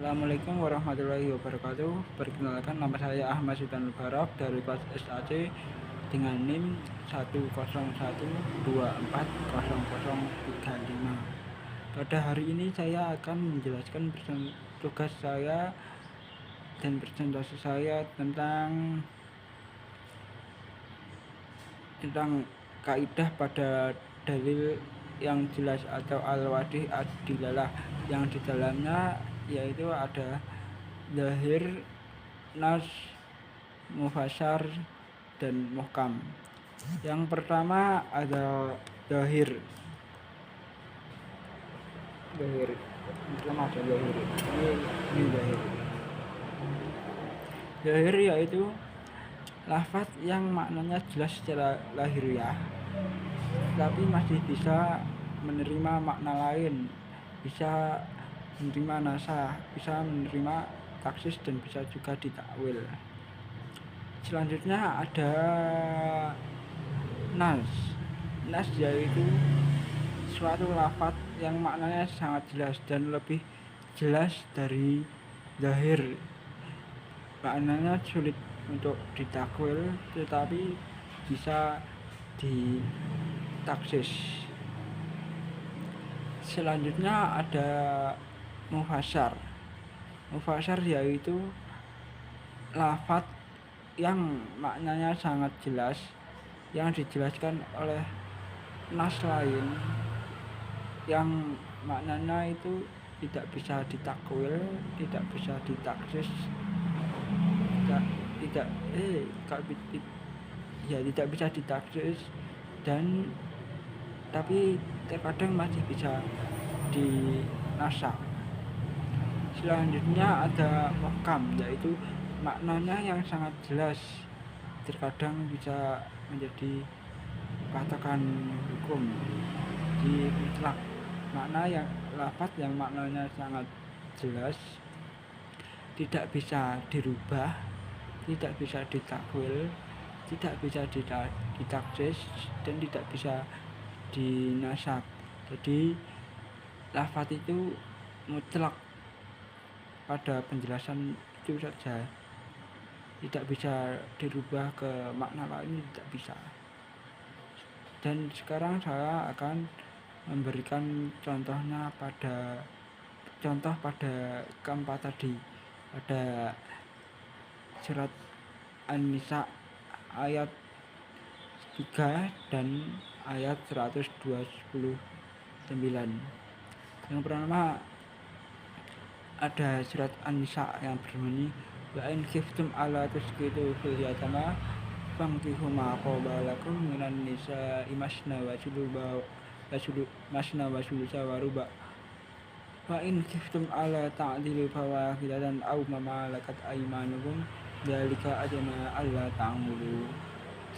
Assalamualaikum warahmatullahi wabarakatuh. Perkenalkan, nama saya Ahmad Sultan Barok dari kelas SAC dengan NIM 10112400035. Pada hari ini saya akan menjelaskan tugas saya dan presentasi saya tentang kaidah pada dalil yang jelas atau al-wadih ad-dilalah, yang di dalamnya yaitu ada zahir, nas, mufassar, dan muhkam. Yang pertama ada zahir. Pertama ada zahir. Ini zahir. Zahir yaitu lafaz yang maknanya jelas secara lahiriah, tapi masih bisa menerima makna lain, bisa menerima nasah, bisa menerima taksis, dan bisa juga ditakwil. Selanjutnya ada nas. Nas yaitu suatu lafaz yang maknanya sangat jelas dan lebih jelas dari zahir. Maknanya sulit untuk ditakwil tetapi bisa ditaksis. Selanjutnya ada mufassar. Mufassar yaitu lafaz yang maknanya sangat jelas, yang dijelaskan oleh nas lain, yang maknanya itu tidak bisa ditakwil, tidak bisa ditaksis, tidak bisa ditaksis, dan tapi terkadang masih bisa dinasak. Selanjutnya ada muhkam, yaitu maknanya yang sangat jelas, terkadang bisa menjadi patokan hukum di mutlak. Makna yang lafaz yang maknanya sangat jelas, tidak bisa dirubah, tidak bisa ditakwil, tidak bisa ditaksis, dan tidak bisa dinasak. Jadi lafaz itu mutlak pada penjelasan itu saja, tidak bisa dirubah ke makna lain, tidak bisa. Dan sekarang saya akan memberikan contoh pada keempat tadi, pada surat An-Nisa ayat 3 dan ayat 129. Yang pertama ada surat An-Nisa yang berbunyi, wa in khiftum alla tusqitu fil yatama fankihu ma qaba lakum minan nisa'i masna wa sulusa wa ruba wa in khiftum alla ta'dilu fawahidatan aw ma malakat aymanukum dzalika adna alla ta'mulu.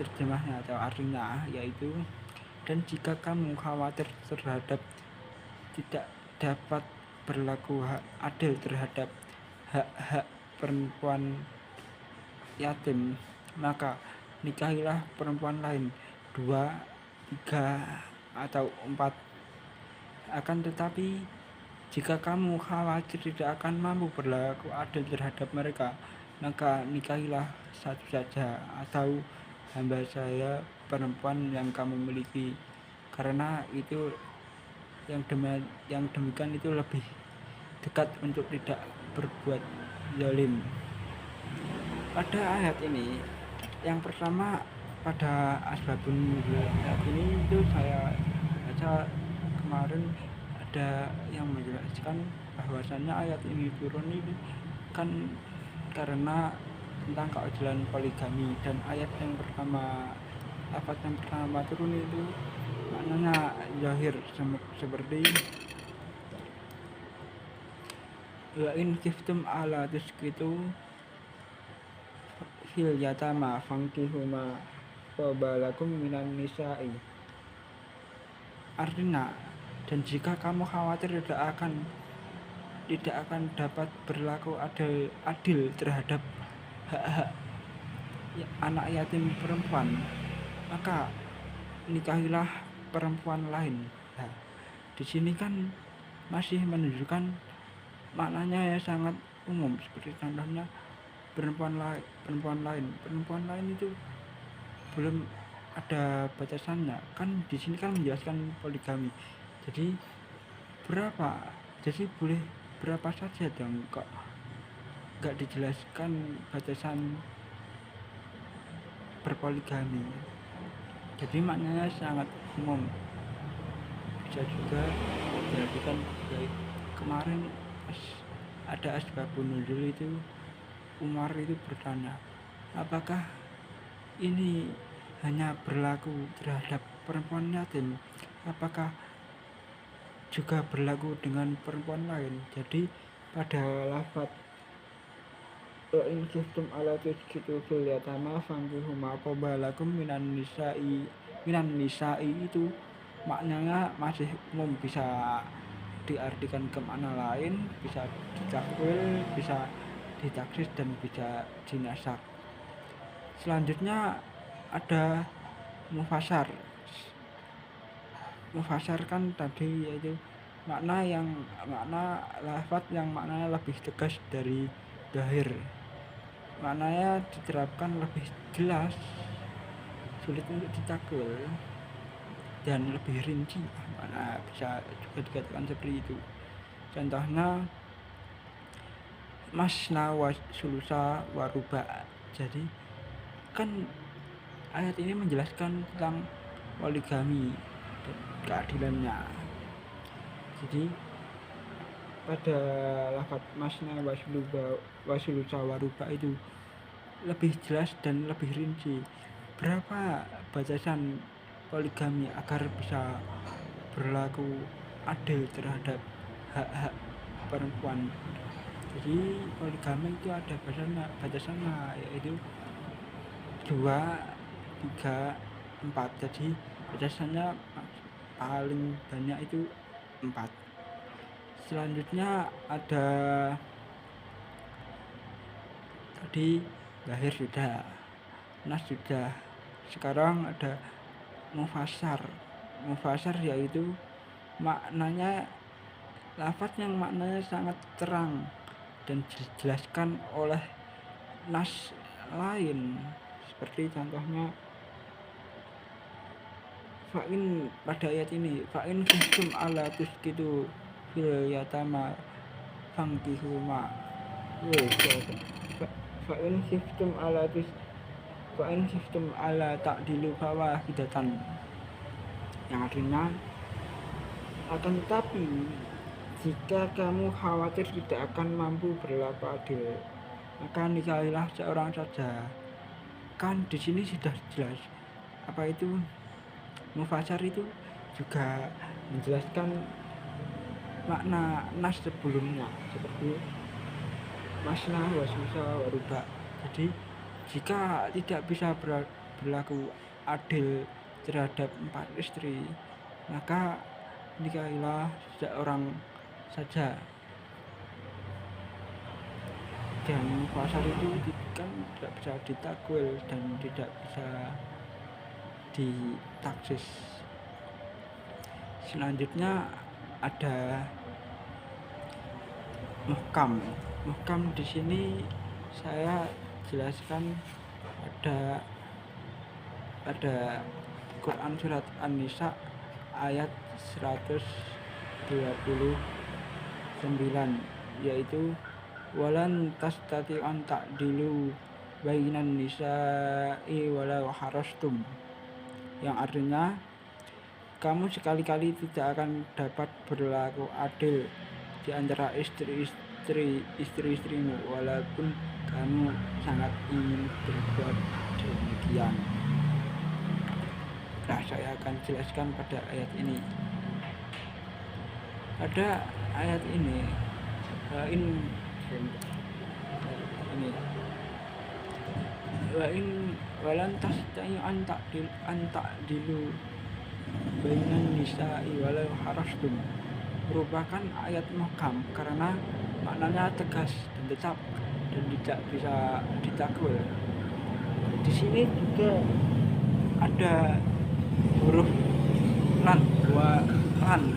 Terjemahnya atau artinya yaitu, dan jika kamu khawatir terhadap tidak dapat berlaku adil terhadap hak-hak perempuan yatim, maka nikahilah perempuan lain 2, 3, atau 4. Akan tetapi jika kamu khawatir tidak akan mampu berlaku adil terhadap mereka, maka nikahilah satu saja atau hamba saya perempuan yang kamu miliki, karena itu yang demikian itu lebih dekat untuk tidak berbuat zalim. Pada ayat ini, yang pertama pada asbabun nuzul ini itu saya baca kemarin, ada yang menjelaskan bahwasannya ayat ini turun ini kan karena tentang keadilan poligami, dan ayat yang pertama turun itu maknanya zahir, seperti wa in khiftum ala tusqitu fil yatama fankihu ma qabalakum minan nisa'i. Artinya, dan jika kamu khawatir tidak akan dapat berlaku adil terhadap hak-hak anak yatim perempuan, maka nikahilah perempuan lain. Nah, di sini kan masih menunjukkan maknanya ya sangat umum, seperti contohnya perempuan lain itu belum ada batasannya. Kan di sini kan menjelaskan poligami. Jadi berapa? Jadi boleh berapa saja dong, kok nggak dijelaskan batasan berpoligami. Jadi maknanya sangat umum. Bisa juga diartikan baik. Kemarin ada asbabun nuzul itu, Umar itu bertanya, apakah ini hanya berlaku terhadap perempuan yatim, apakah juga berlaku dengan perempuan lain? Jadi pada lafaz wa in khiftum ala tusqitu fil yatama fankihu ma qaba lakum minan nisa'i itu maknanya masih umum, bisa diartikan ke makna lain, bisa ditakwil, bisa ditaksis, dan bisa dinasak. Selanjutnya ada mufasar. Mufasar kan tadi yaitu makna lafaz yang maknanya lebih tegas dari zahir, maknanya diterapkan lebih jelas, sulit untuk ditakwil, dan lebih rinci. Mana bisa juga dikatakan seperti itu. Contohnya masna wa sulusa wa ruba'. Jadi kan ayat ini menjelaskan tentang poligami dan keadilannya. Jadi pada lafaz masna wa sulusa wa ruba' itu lebih jelas dan lebih rinci berapa batasan poligami agar bisa berlaku adil terhadap hak-hak perempuan. Jadi poligami itu ada batasannya, yaitu 2, 3, 4. Jadi batasannya paling banyak itu 4. Selanjutnya ada tadi lahir sudah, nas sudah. Sekarang ada mufasar yaitu maknanya lafaz yang maknanya sangat terang dan dijelaskan oleh nas lain, seperti contohnya fa'in pada ayat ini, fa'in khiftum ala tusqitu fil yatama fankihu ma fa'in khiftum ala ta'dilu fawahidatan, yang artinya akan tetapi jika kamu khawatir tidak akan mampu berlaku adil, maka nikahilah seorang saja. Kan di sini sudah jelas apa itu mufasar, itu juga menjelaskan makna nas sebelumnya, seperti masna wa sulusa wa ruba'. Jadi jika tidak bisa berlaku adil terhadap 4 istri, maka nikahilah seorang saja. Dan mufasar itu kan tidak bisa ditakwil dan tidak bisa ditaksis. Selanjutnya ada muhkam. Muhkam di sini saya jelaskan pada Quran surat An-Nisa ayat 129, yaitu walan tastati'an ta'dilu bainan nisa'i walau harastum, yang artinya kamu sekali-kali tidak akan dapat berlaku adil di antara istri-istrimu walaupun kamu sangat ingin berbuat demikian. Nah, saya akan jelaskan pada ayat ini. Pada ayat ini walan tastati'u an ta'dilu bainan nisa'i walau harastum merupakan ayat muhkam karena maknanya tegas dan tetap dan tidak bisa ditakwil. Di sini juga ada huruf lan,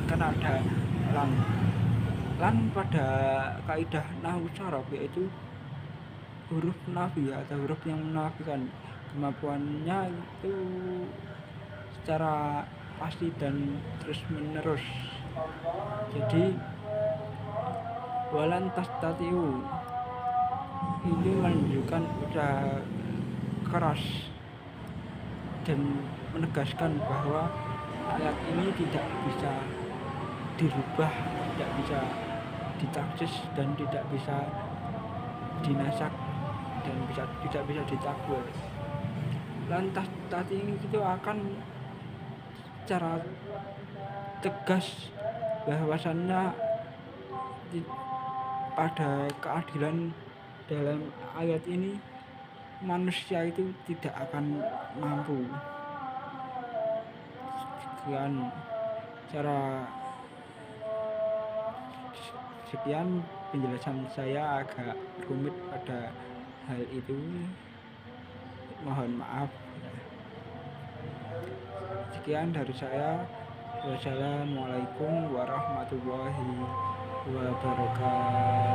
karena ada lan. Lan pada kaidah nahwu sorof, yaitu huruf nafi atau huruf yang menafikan, kemampuannya itu secara pasti dan terus menerus. Jadi walan tastatiu ini menunjukkan udah keras dan menegaskan bahwa ayat ini tidak bisa dirubah, tidak bisa ditaksis dan tidak bisa dinasak dan tidak bisa ditakwil. Lantas tadi itu akan secara tegas bahwasannya pada keadilan dalam ayat ini manusia itu tidak akan mampu. Sekian penjelasan saya agak rumit pada hal itu, mohon maaf. Sekian dari saya. Wassalamualaikum warahmatullahi wabarakatuh.